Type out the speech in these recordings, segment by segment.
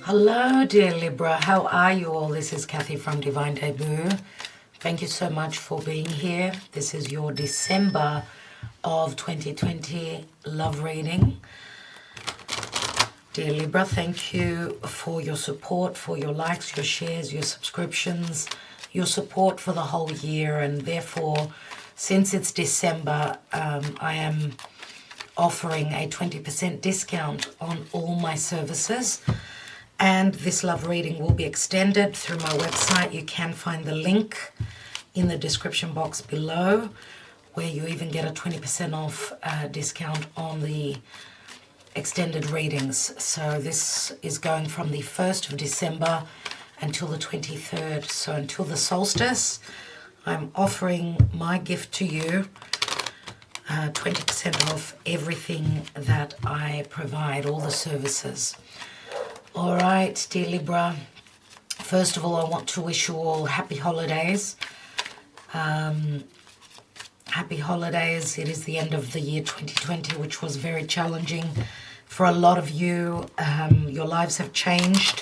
Hello, dear Libra. How are you all? This is Kathy from Divine Debut. Thank you so much for being here. This is your December of 2020 love reading. Dear Libra, thank you for your support, for your likes, your shares, your subscriptions, your support for the whole year. And therefore, since it's December, I am offering a 20% discount on all my services. And this love reading will be extended through my website. You can find the link in the description box below, where you even get a 20% off discount on the extended readings. So this is going from the 1st of December until the 23rd. So until the solstice, I'm offering my gift to you, 20% off everything that I provide, all the services. All right, dear Libra, first of all, I want to wish you all happy holidays. Happy holidays. It is the end of the year 2020, which was very challenging for a lot of you. Your lives have changed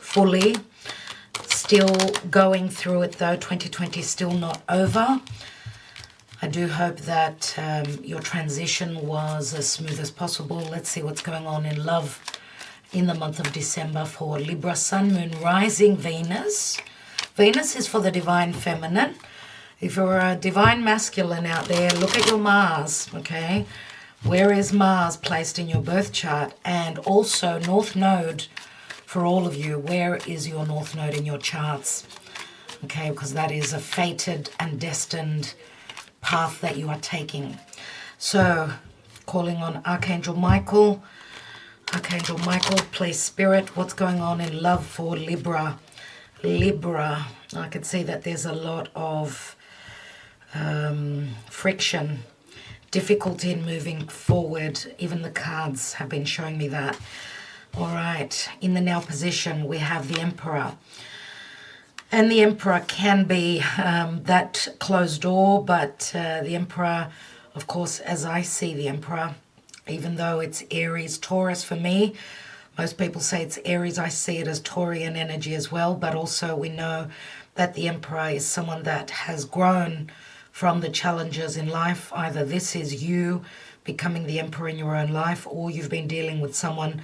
fully. Still going through it though. 2020 is still not over. I do hope that your transition was as smooth as possible. Let's see what's going on in love in the month of December for Libra, Sun, Moon, Rising, Venus. Venus is for the divine feminine. If you're a divine masculine out there, look at your Mars, okay? Where is Mars placed in your birth chart? And also North Node for all of you. Where is your North Node in your charts? Okay, because that is a fated and destined path that you are taking. So, calling on Archangel Michael. Archangel Michael, please Spirit, what's going on in love for Libra? Libra, I can see that there's a lot of friction, difficulty in moving forward. Even the cards have been showing me that. All right, in the now position, we have the Emperor. And the Emperor can be that closed door, but the Emperor, of course, as I see the Emperor, even though it's Aries, Taurus for me, most people say it's Aries, I see it as Taurian energy as well, but also we know that the Emperor is someone that has grown from the challenges in life. Either this is you becoming the Emperor in your own life, or you've been dealing with someone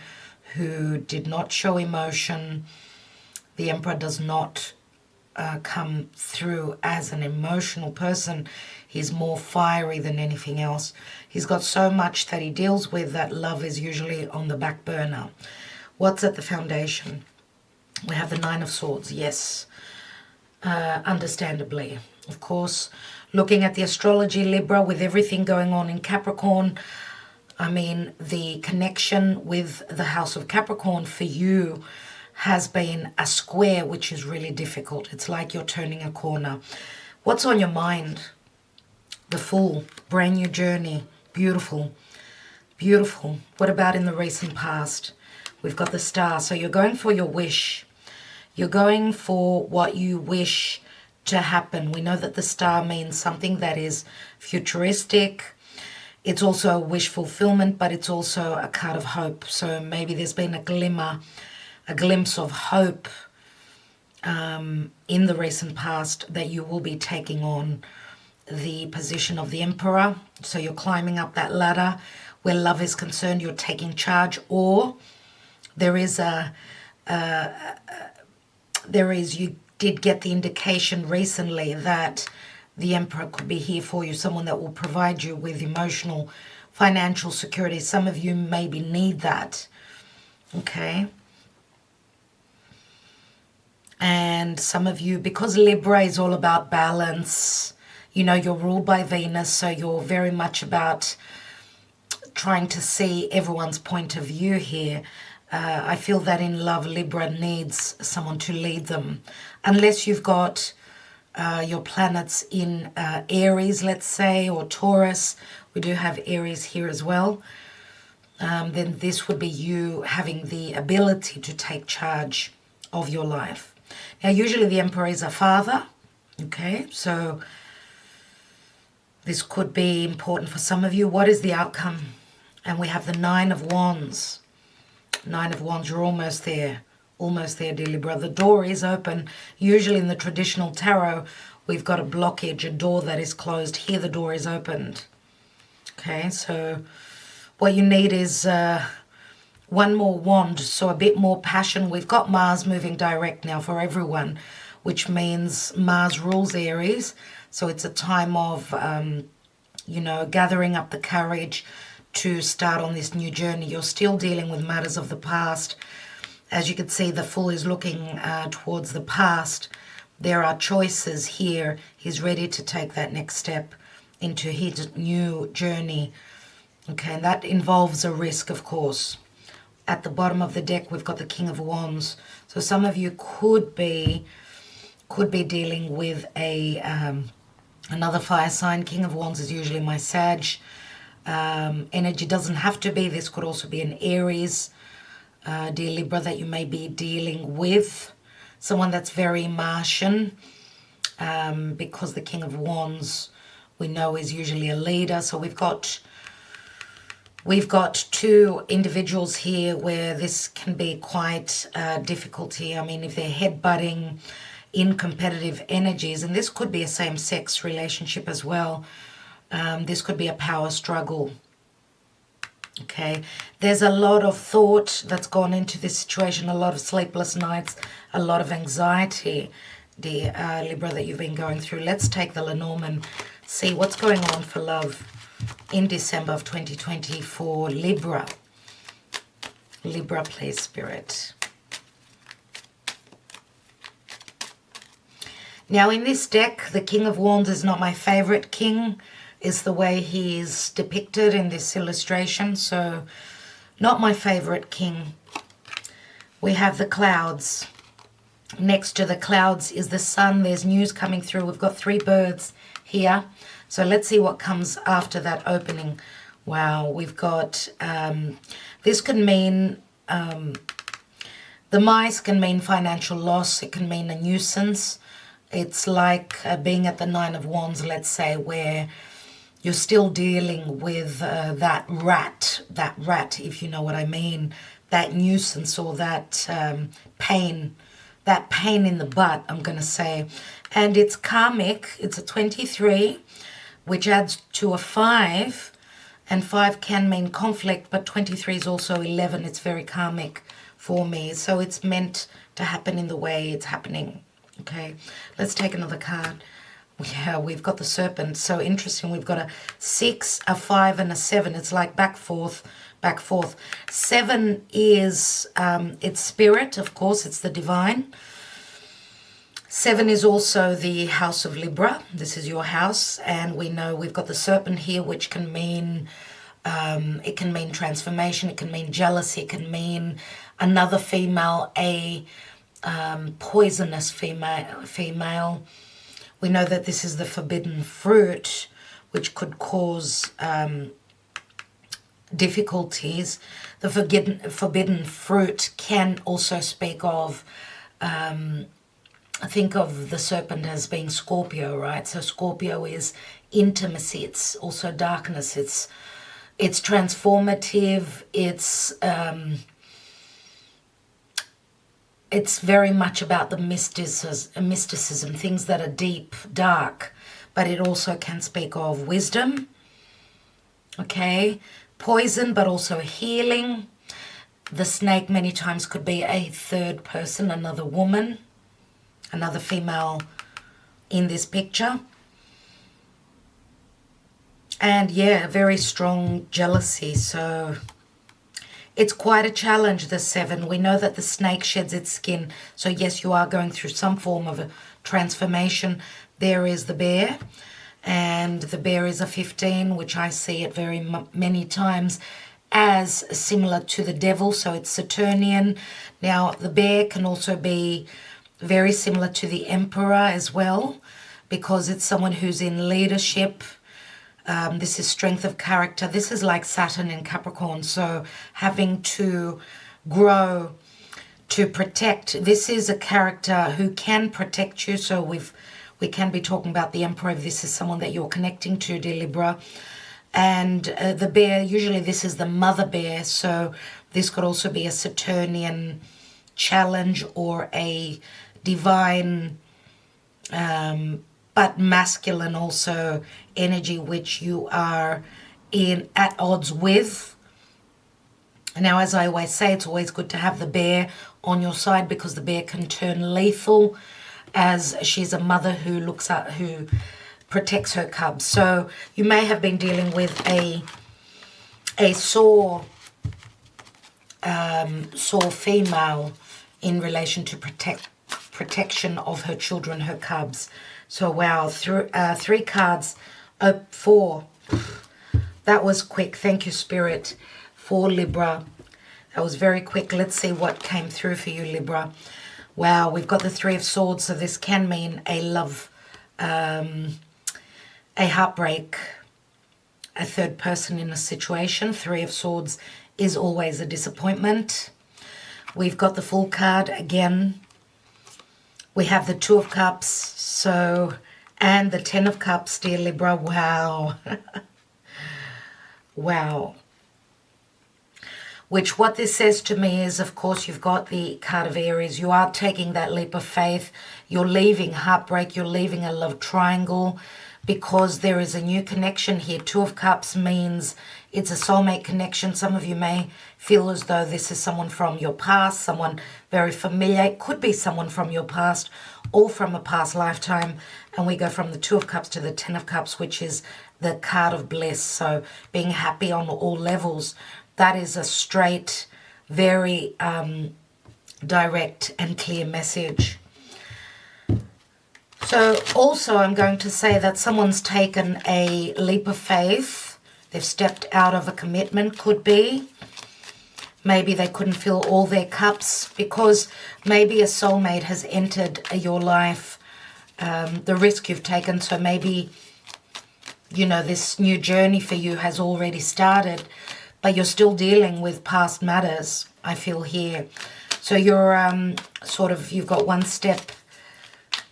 who did not show emotion. The Emperor does not come through as an emotional person. He's more fiery than anything else. He's got so much that he deals with that love is usually on the back burner. What's at the foundation? We have the Nine of Swords, yes. Understandably. Of course, looking at the astrology, Libra, with everything going on in Capricorn, I mean, the connection with the house of Capricorn for you has been a square, which is really difficult. It's like you're turning a corner. What's on your mind? The Fool, brand new journey, beautiful, beautiful. What about in the recent past? We've got the Star. So you're going for your wish. You're going for what you wish to happen. We know that the Star means something that is futuristic. It's also a wish fulfillment, but it's also a card of hope. So maybe there's been a glimmer, a glimpse of hope in the recent past that you will be taking on the position of the Emperor. So you're climbing up that ladder where love is concerned. You're taking charge, or you did get the indication recently that the Emperor could be here for you, someone that will provide you with emotional, financial security. Some of you maybe need that, okay? And some of you, because Libra is all about balance, you know, you're ruled by Venus, so you're very much about trying to see everyone's point of view here. I feel that in love, Libra needs someone to lead them. Unless you've got your planets in Aries, let's say, or Taurus. We do have Aries here as well. Then this would be you having the ability to take charge of your life. Now, usually the Emperor is a father, okay? So this could be important for some of you. What is the outcome? And we have the Nine of Wands. Nine of Wands, you're almost there. Almost there, dear Libra. The door is open. Usually in the traditional tarot, we've got a blockage, a door that is closed. Here the door is opened. Okay, so what you need is one more wand, so a bit more passion. We've got Mars moving direct now for everyone, which means Mars rules Aries. So it's a time of, you know, gathering up the courage to start on this new journey. You're still dealing with matters of the past. As you can see, the Fool is looking towards the past. There are choices here. He's ready to take that next step into his new journey. Okay, and that involves a risk, of course. At the bottom of the deck, we've got the King of Wands. So some of you could be dealing with another fire sign. King of Wands is usually my Sag. Energy doesn't have to be. This could also be an Aries, dear Libra, that you may be dealing with. Someone that's very Martian, because the King of Wands, we know, is usually a leader. So we've got two individuals here where this can be quite difficulty. I mean, if they're headbutting in competitive energies, and this could be a same-sex relationship as well. This could be a power struggle. Okay, there's a lot of thought that's gone into this situation, a lot of sleepless nights, a lot of anxiety, dear Libra, that you've been going through. Let's take the Lenormand, see what's going on for love in December of 2020 for Libra. Libra, please, Spirit. Now, in this deck, the King of Wands is not my favorite king, is the way he is depicted in this illustration. So, not my favorite king. We have the clouds. Next to the clouds is the sun. There's news coming through. We've got 3 birds here. So let's see what comes after that opening. Wow, we've got, this can mean, the mice can mean financial loss. It can mean a nuisance. It's like being at the 9 of Wands, let's say, where you're still dealing with that rat, if you know what I mean, that nuisance or that pain in the butt, I'm going to say. And it's karmic. It's a 23, which adds to a 5, and 5 can mean conflict, but 23 is also 11. It's very karmic for me. So it's meant to happen in the way it's happening. Okay, let's take another card. Yeah, we've got the Serpent. So interesting. We've got a 6, a 5, and a 7. It's like back, forth, back, forth. 7 is, it's spirit, of course. It's the divine. 7 is also the house of Libra. This is your house. And we know we've got the Serpent here, which can mean, it can mean transformation. It can mean jealousy. It can mean another female, a poisonous female. We know that this is the forbidden fruit, which could cause difficulties. The forbidden fruit can also speak of, think of the Serpent as being Scorpio, right? So Scorpio is intimacy. It's also darkness. It's transformative. It's very much about the mysticism, things that are deep, dark, but it also can speak of wisdom, okay? Poison, but also healing. The snake many times could be a third person, another woman, another female in this picture. And yeah, very strong jealousy, so it's quite a challenge, the 7. We know that the snake sheds its skin. So yes, you are going through some form of a transformation. There is the bear. And the bear is a 15, which I see it very many times as similar to the devil. So it's Saturnian. Now, the bear can also be very similar to the emperor as well, because it's someone who's in leadership. This is strength of character. This is like Saturn in Capricorn. So having to grow to protect. This is a character who can protect you. So we can be talking about the Emperor if this is someone that you're connecting to, dear Libra. And the bear, usually this is the mother bear. So this could also be a Saturnian challenge or a divine but masculine also energy which you are at odds with. Now, as I always say, it's always good to have the bear on your side, because the bear can turn lethal, as she's a mother who protects her cubs. So you may have been dealing with a sore female in relation to protection of her children, her cubs. So wow, 3 cards, 4. That was quick. Thank you, Spirit, for Libra. That was very quick. Let's see what came through for you, Libra. Wow, we've got the 3 of Swords, so this can mean a love, a heartbreak, a third person in a situation. 3 of Swords is always a disappointment. We've got the Fool card again. We have the 2 of Cups, so, and the 10 of Cups, dear Libra. Wow. Wow. Which, what this says to me is, of course, you've got the card of Aries. You are taking that leap of faith. You're leaving heartbreak. You're leaving a love triangle, because there is a new connection here. 2 of Cups means it's a soulmate connection. Some of you may feel as though this is someone from your past, someone very familiar. It could be someone from your past or from a past lifetime. And we go from the 2 of Cups to the 10 of Cups, which is the card of bliss. So being happy on all levels. That is a straight, very direct and clear message. So also I'm going to say that someone's taken a leap of faith. They've stepped out of a commitment, could be. Maybe they couldn't fill all their cups, because maybe a soulmate has entered your life, the risk you've taken. So maybe, you know, this new journey for you has already started, but you're still dealing with past matters, I feel here. So you're you've got one step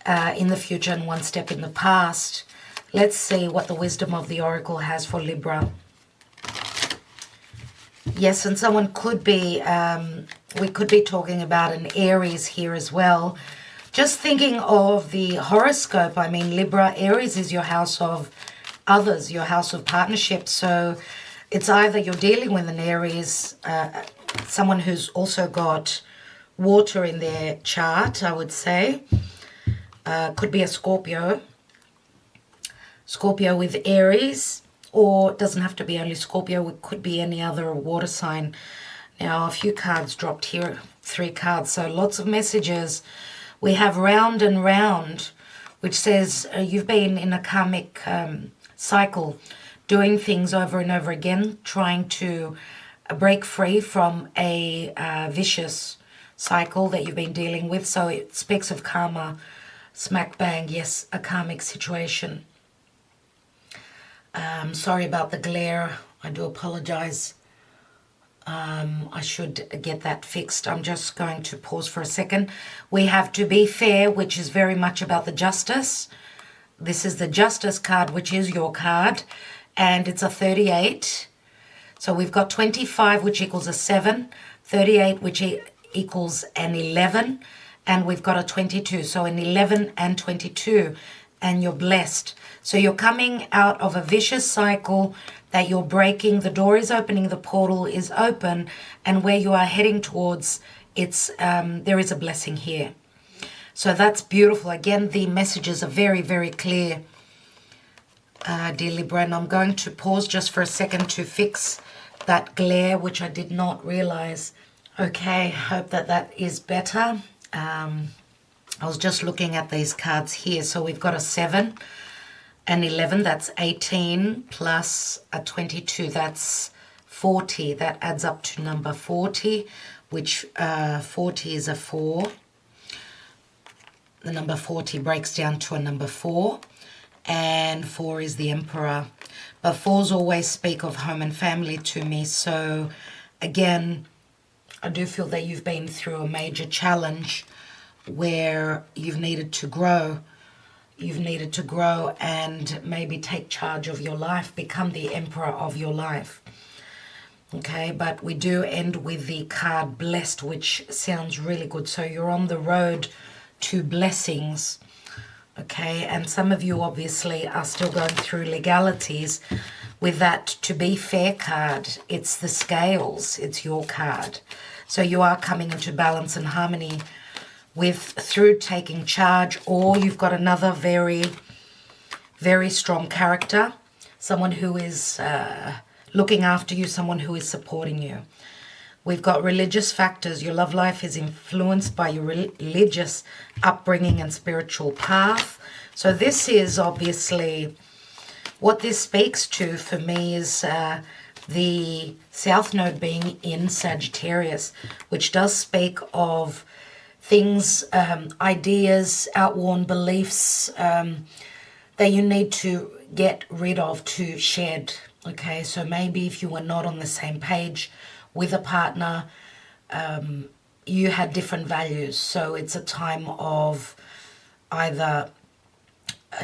in the future and one step in the past. Let's see what the wisdom of the Oracle has for Libra. Yes, and someone could be, we could be talking about an Aries here as well. Just thinking of the horoscope, I mean, Libra, Aries is your house of others, your house of partnerships. So it's either you're dealing with an Aries, someone who's also got water in their chart, I would say. Could be a Scorpio with Aries, or it doesn't have to be only Scorpio. It could be any other water sign. Now, a few cards dropped here, 3 cards, so lots of messages. We have round and round, which says you've been in a karmic cycle, doing things over and over again, trying to break free from a vicious cycle that you've been dealing with. So it speaks of karma, smack bang, yes, a karmic situation. Sorry about the glare. I do apologize. I should get that fixed. I'm just going to pause for a second. We have to be fair, which is very much about the justice. This is the justice card, which is your card, and it's a 38. So we've got 25, which equals a 7, 38, which equals an 11, and we've got a 22. So an 11 and 22, and you're blessed. So you're coming out of a vicious cycle that you're breaking. The door is opening, the portal is open, and where you are heading towards, it's there is a blessing here. So that's beautiful. Again, the messages are very, very clear, dear Libra. And I'm going to pause just for a second to fix that glare, which I did not realize. Okay, hope that that is better. I was just looking at these cards here. So we've got a 7, an 11, that's 18, plus a 22, that's 40. That adds up to number 40, which 40 is a 4. The number 40 breaks down to a number 4, and 4 is the Emperor. But 4s always speak of home and family to me. So again, I do feel that you've been through a major challenge where you've needed to grow. You've needed to grow and maybe take charge of your life, become the emperor of your life. Okay, but we do end with the card blessed, which sounds really good. So you're on the road to blessings. Okay, and some of you obviously are still going through legalities with that to be fair card. It's the scales, it's your card. So you are coming into balance and harmony through taking charge, or you've got another very, very strong character, someone who is looking after you, someone who is supporting you. We've got religious factors. Your love life is influenced by your religious upbringing and spiritual path. So this is obviously, what this speaks to for me is the South Node being in Sagittarius, which does speak of things, ideas, outworn beliefs that you need to get rid of, to shed. Okay, so maybe if you were not on the same page with a partner, you had different values. So it's a time of either,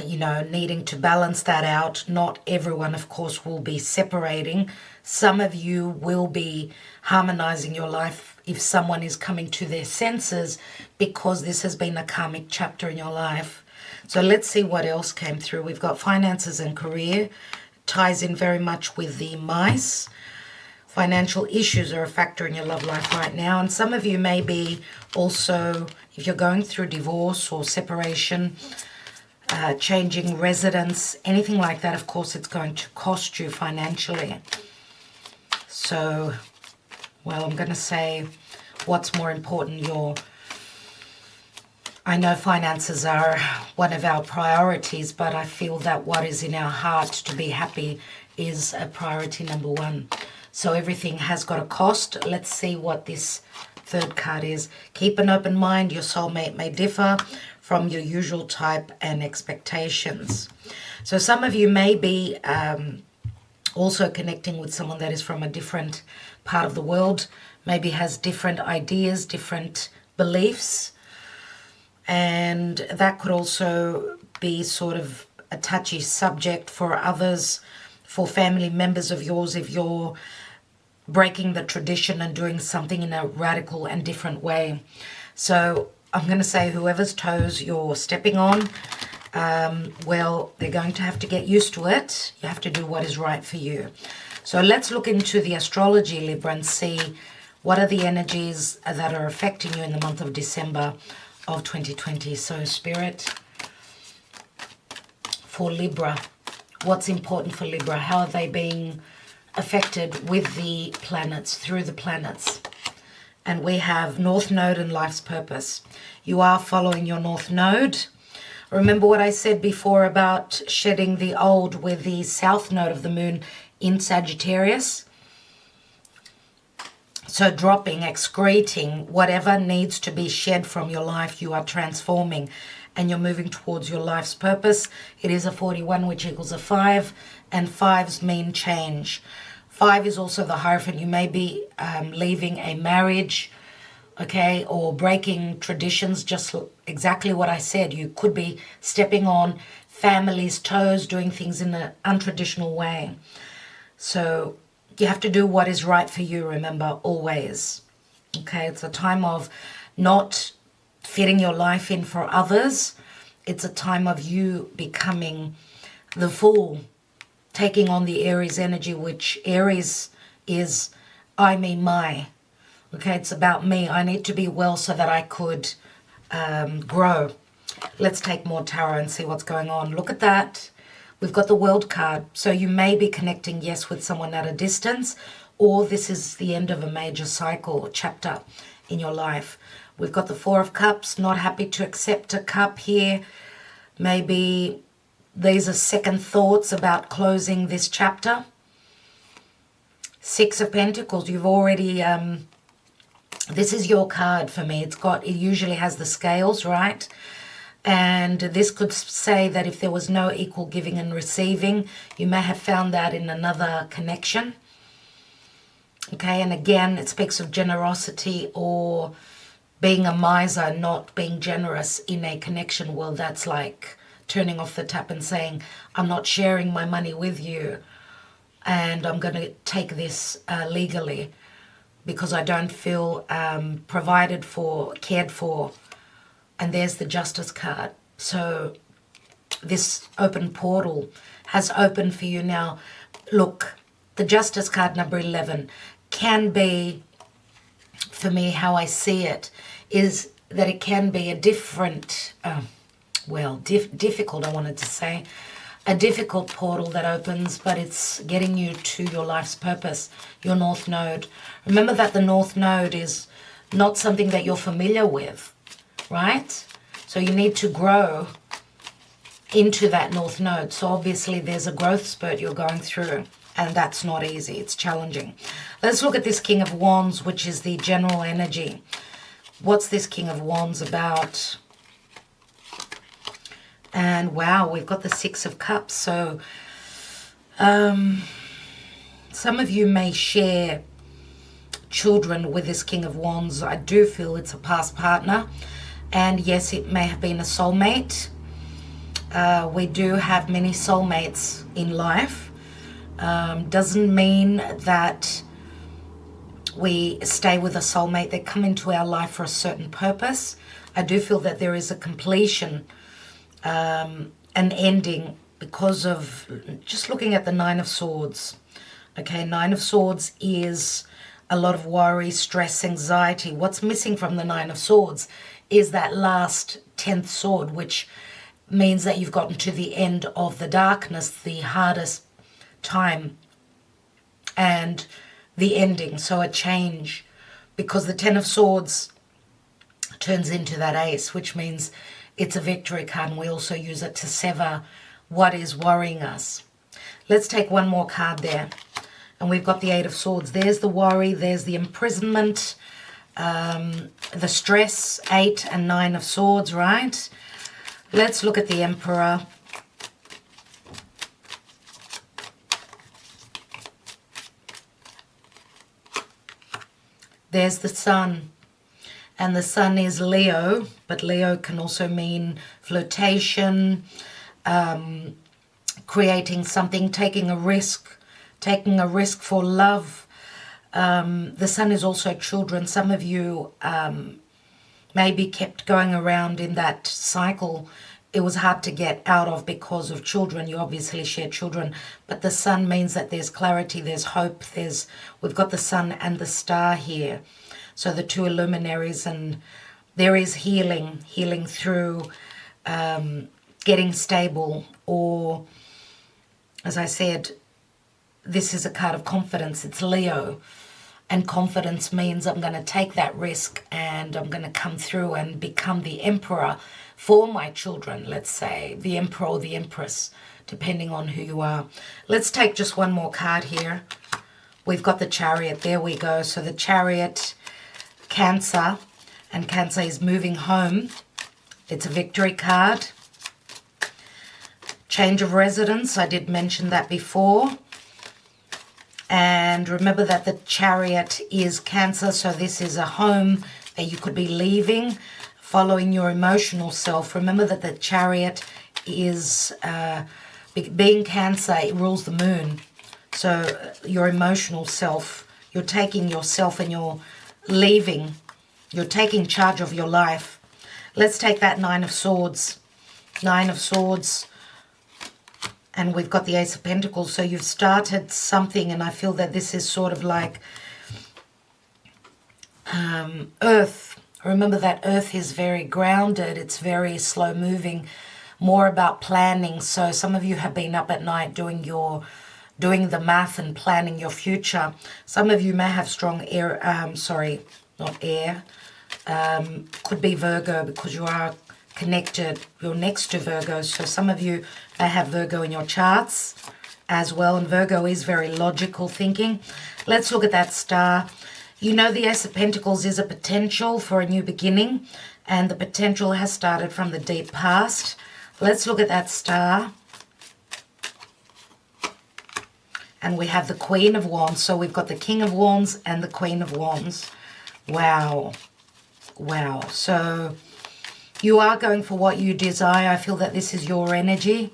needing to balance that out. Not everyone, of course, will be separating. Some of you will be harmonizing your life if someone is coming to their senses, because this has been a karmic chapter in your life. So let's see what else came through. We've got finances and career. Ties in very much with the mice. Financial issues are a factor in your love life right now. And some of you may be also, if you're going through divorce or separation, changing residence, anything like that, of course, it's going to cost you financially. So, well, I'm going to say what's more important. I know finances are one of our priorities, but I feel that what is in our heart to be happy is a priority number one. So everything has got a cost. Let's see what this third card is. Keep an open mind. Your soulmate may differ from your usual type and expectations. So some of you may be also connecting with someone that is from a different part of the world, maybe has different ideas, different beliefs. And that could also be sort of a touchy subject for others, for family members of yours, if you're breaking the tradition and doing something in a radical and different way. So I'm going to say whoever's toes you're stepping on, well, they're going to have to get used to it. You have to do what is right for you. So let's look into the astrology, Libra, and see what are the energies that are affecting you in the month of December of 2020. So Spirit, for Libra, what's important for Libra? How are they being affected with the planets, through the planets? And we have North Node and life's purpose. You are following your North Node. Remember what I said before about shedding the old with the South Node of the Moon in Sagittarius? So dropping, excreting, whatever needs to be shed from your life, you are transforming and you're moving towards your life's purpose. It is a 41, which equals a 5, and 5s mean change. 5 is also the Hierophant. You may be leaving a marriage, okay, or breaking traditions, just exactly what I said. You could be stepping on family's toes, doing things in an untraditional way. So you have to do what is right for you, remember, always. Okay, it's a time of not fitting your life in for others. It's a time of you becoming the Fool, taking on the Aries energy, which Aries is I, me, my. Okay, it's about me. I need to be well so that I could grow. Let's take more tarot and see what's going on. Look at that. We've got the World card. So you may be connecting, yes, with someone at a distance, or this is the end of a major cycle or chapter in your life. We've got the Four of Cups, not happy to accept a cup here. Maybe these are second thoughts about closing this chapter. Six of Pentacles, you've already, this is your card for me. It usually has the scales, right? And this could say that if there was no equal giving and receiving, you may have found that in another connection. Okay, and again, it speaks of generosity or being a miser, not being generous in a connection. Well, that's like turning off the tap and saying, I'm not sharing my money with you. and I'm going to take this legally because I don't feel provided for, cared for. And there's the Justice card. So this open portal has opened for you now. Look, the Justice card number 11 can be, for me, how I see it, is that it can be a different, difficult, I wanted to say, a difficult portal that opens, but it's getting you to your life's purpose, your North Node. Remember that the North Node is not something that you're familiar with, right? So you need to grow into that North Node. So obviously there's a growth spurt you're going through, and that's not easy. It's challenging. Let's look at this King of Wands, which is the general energy. What's this King of Wands about? And wow, we've got the Six of Cups. So some of you may share children with this King of Wands. I do feel it's a past partner. And yes, it may have been a soulmate. We do have many soulmates in life. Doesn't mean that we stay with a soulmate. They come into our life for a certain purpose. I do feel that there is a completion, an ending, because of just looking at the Nine of Swords. Okay, Nine of Swords is a lot of worry, stress, anxiety. What's missing from the Nine of Swords is that last 10th sword, which means that you've gotten to the end of the darkness, the hardest time, and the ending. So a change, because the Ten of Swords turns into that Ace, which means it's a victory card, and we also use it to sever what is worrying us. Let's take one more card there. And we've got the Eight of Swords. There's the worry, there's the imprisonment, the stress, 8 and 9 of Swords, right? Let's look at the Emperor. There's the Sun. And the Sun is Leo, but Leo can also mean flirtation, creating something, taking a risk for love. The Sun is also children. Some of you may be kept going around in that cycle. It was hard to get out of because of children. You obviously share children, but the Sun means that there's clarity, there's hope, we've got the Sun and the Star here. So the two luminaries, and there is healing through getting stable, or, as I said, this is a card of confidence. It's Leo. And confidence means I'm going to take that risk and I'm going to come through and become the emperor for my children, let's say. The emperor or the empress, depending on who you are. Let's take just one more card here. We've got the Chariot. There we go. So the Chariot, Cancer. And Cancer is moving home. It's a victory card. Change of residence. I did mention that before. And remember that the Chariot is Cancer, so this is a home that you could be leaving, following your emotional self. Remember that the Chariot is, being Cancer, it rules the moon. So your emotional self, you're taking yourself and you're leaving. You're taking charge of your life. Let's take that Nine of Swords. Nine of Swords. And we've got the Ace of Pentacles. So you've started something, and I feel that this is sort of like Earth. Remember that Earth is very grounded. It's very slow moving, more about planning. So some of you have been up at night doing the math and planning your future. Some of you may have strong air, not air. Could be Virgo, because you are connected, you're next to Virgo, so some of you may have Virgo in your charts as well, and Virgo is very logical thinking. Let's look at that Star. You know, the Ace of Pentacles is a potential for a new beginning, and the potential has started from the deep past. Let's look at that Star. And we have the Queen of Wands, so we've got the King of Wands and the Queen of Wands. Wow. Wow. So you are going for what you desire. I feel that this is your energy.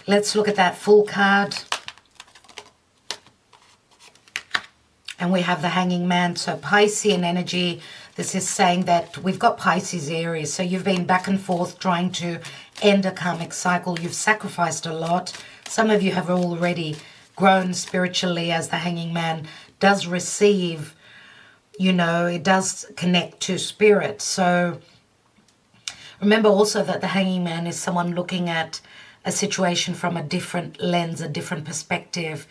Let's look at that Fool card. And we have the Hanging Man. So Piscean energy, this is saying that we've got Pisces, Aries. So you've been back and forth trying to end a karmic cycle. You've sacrificed a lot. Some of you have already grown spiritually, as the Hanging Man does receive, you know, it does connect to spirit. So remember also that the Hanging Man is someone looking at a situation from a different lens, a different perspective.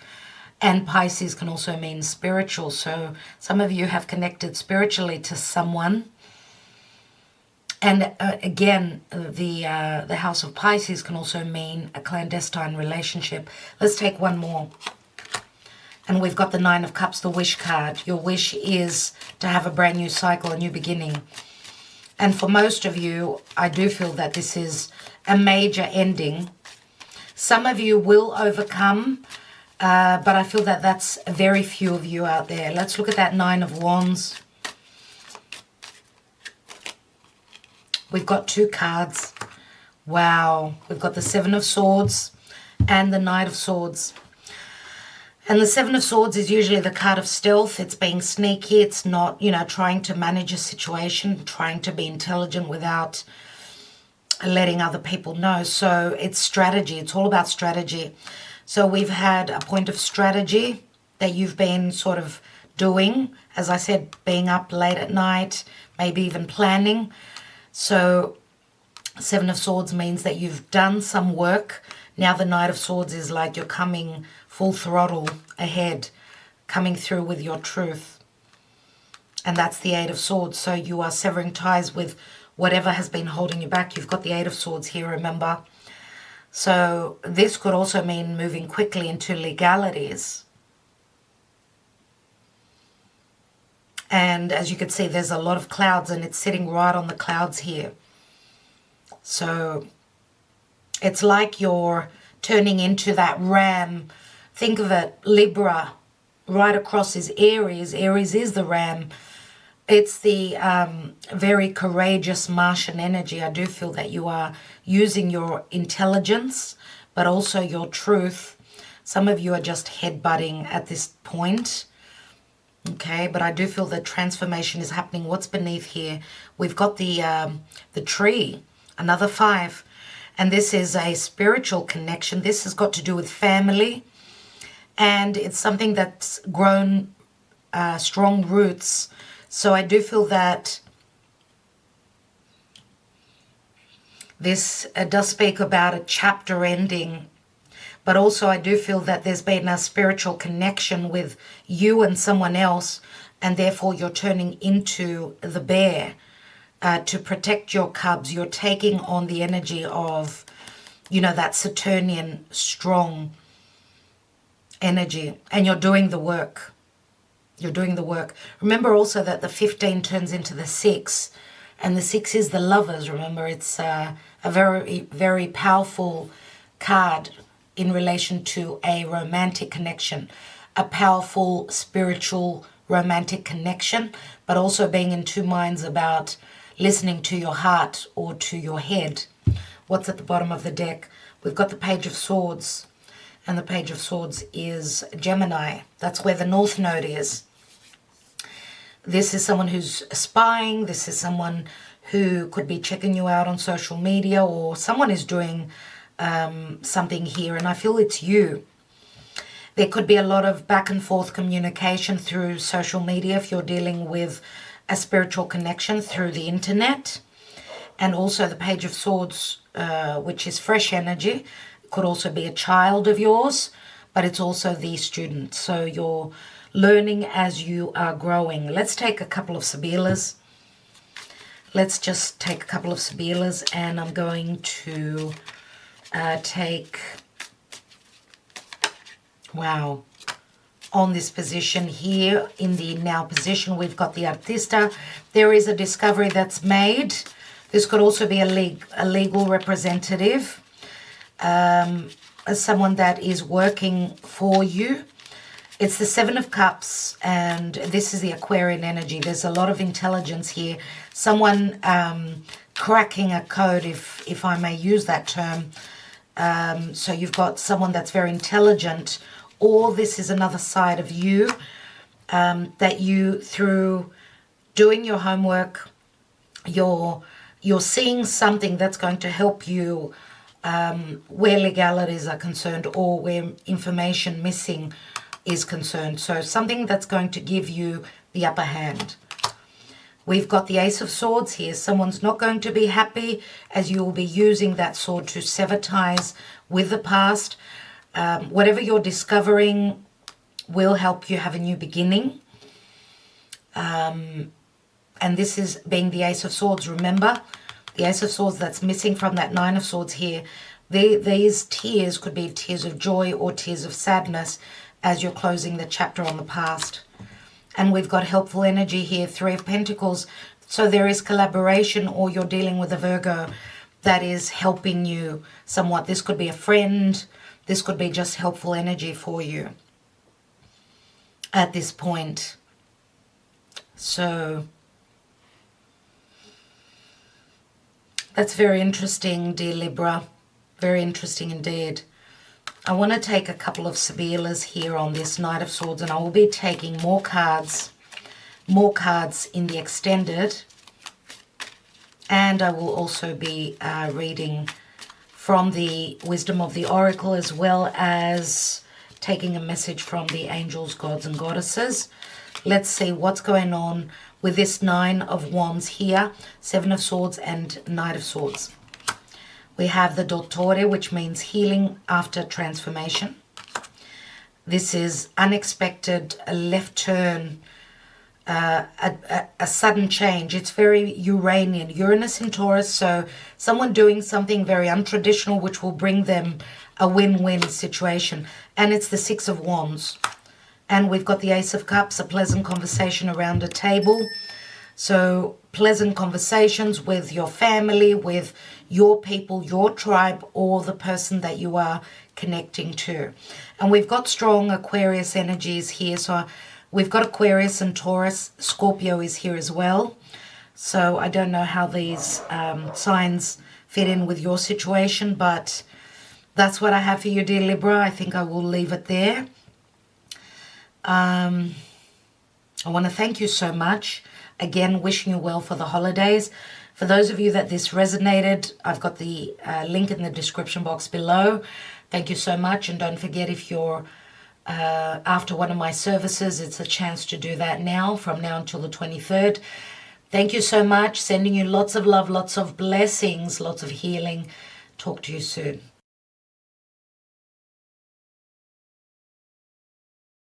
And Pisces can also mean spiritual. So some of you have connected spiritually to someone. And again, the House of Pisces can also mean a clandestine relationship. Let's take one more. And we've got the Nine of Cups, the wish card. Your wish is to have a brand new cycle, a new beginning. And for most of you, I do feel that this is a major ending. Some of you will overcome, but I feel that that's very few of you out there. Let's look at that Nine of Wands. We've got two cards. Wow. We've got the Seven of Swords and the Knight of Swords. And the Seven of Swords is usually the card of stealth. It's being sneaky. It's not, you know, trying to manage a situation, trying to be intelligent without letting other people know. So it's strategy. It's all about strategy. So we've had a point of strategy that you've been sort of doing. As I said, being up late at night, maybe even planning. So Seven of Swords means that you've done some work. Now the Knight of Swords is like you're coming full throttle ahead, coming through with your truth. And that's the Eight of Swords. So you are severing ties with whatever has been holding you back. You've got the Eight of Swords here, remember. So this could also mean moving quickly into legalities. And as you can see, there's a lot of clouds and it's sitting right on the clouds here. So it's like you're turning into that ram. Think of it, Libra, right across is Aries. Aries is the ram. It's the very courageous Martian energy. I do feel that you are using your intelligence, but also your truth. Some of you are just headbutting at this point. Okay, but I do feel that transformation is happening. What's beneath here? We've got the tree, another 5. And this is a spiritual connection. This has got to do with family. And it's something that's grown strong roots. So I do feel that this does speak about a chapter ending. But also I do feel that there's been a spiritual connection with you and someone else. And therefore you're turning into the bear to protect your cubs. You're taking on the energy of, you know, that Saturnian strong energy. And you're doing the work. You're doing the work. Remember also that the 15 turns into the 6. And the 6 is the lovers. Remember, it's a very, very powerful card in relation to a romantic connection. A powerful, spiritual, romantic connection. But also being in two minds about listening to your heart or to your head. What's at the bottom of the deck? We've got the Page of Swords. And the Page of Swords is Gemini. That's where the North Node is. This is someone who's spying. This is someone who could be checking you out on social media, or someone is doing something here. And I feel it's you. There could be a lot of back and forth communication through social media if you're dealing with a spiritual connection through the internet. And also the Page of Swords, which is fresh energy. Could also be a child of yours, but it's also the student. So you're learning as you are growing. Let's take a couple of Sibilas. Let's just take a couple of Sibilas, and I'm going to take, wow, on this position here, in the now position, we've got the Artista. There is a discovery that's made. This could also be a legal representative. As someone that is working for you. It's the Seven of Cups, and this is the Aquarian energy. There's a lot of intelligence here. Someone cracking a code, if I may use that term. So you've got someone that's very intelligent, or this is another side of you that you, through doing your homework, you're seeing something that's going to help you where legalities are concerned or where information missing is concerned. So something that's going to give you the upper hand. We've got the Ace of Swords here. Someone's not going to be happy, as you will be using that sword to sever ties with the past. Whatever you're discovering will help you have a new beginning. And this is being the Ace of Swords. Remember, the Ace of Swords that's missing from that Nine of Swords here. These tears could be tears of joy or tears of sadness as you're closing the chapter on the past. And we've got helpful energy here, Three of Pentacles. So there is collaboration, or you're dealing with a Virgo that is helping you somewhat. This could be a friend. This could be just helpful energy for you at this point. So that's very interesting, dear Libra. Very interesting indeed. I want to take a couple of Sibilas here on this Knight of Swords, and I will be taking more cards in the extended, and I will also be reading from the Wisdom of the Oracle, as well as taking a message from the angels, gods and goddesses. Let's see what's going on with this Nine of Wands here, Seven of Swords and Knight of Swords. We have the Dottore, which means healing after transformation. This is unexpected, a left turn, a sudden change. It's very Uranian, Uranus in Taurus, so someone doing something very untraditional which will bring them a win-win situation. And it's the Six of Wands. And we've got the Ace of Cups, a pleasant conversation around a table. So pleasant conversations with your family, with your people, your tribe, or the person that you are connecting to. And we've got strong Aquarius energies here. So we've got Aquarius and Taurus. Scorpio is here as well. So I don't know how these signs fit in with your situation, but that's what I have for you, dear Libra. I think I will leave it there. I want to thank you so much. Again, wishing you well for the holidays. For those of you that this resonated, I've got the link in the description box below. Thank you so much. And don't forget, if you're after one of my services, it's a chance to do that now, from now until the 23rd. Thank you so much. Sending you lots of love, lots of blessings, lots of healing. Talk to you soon.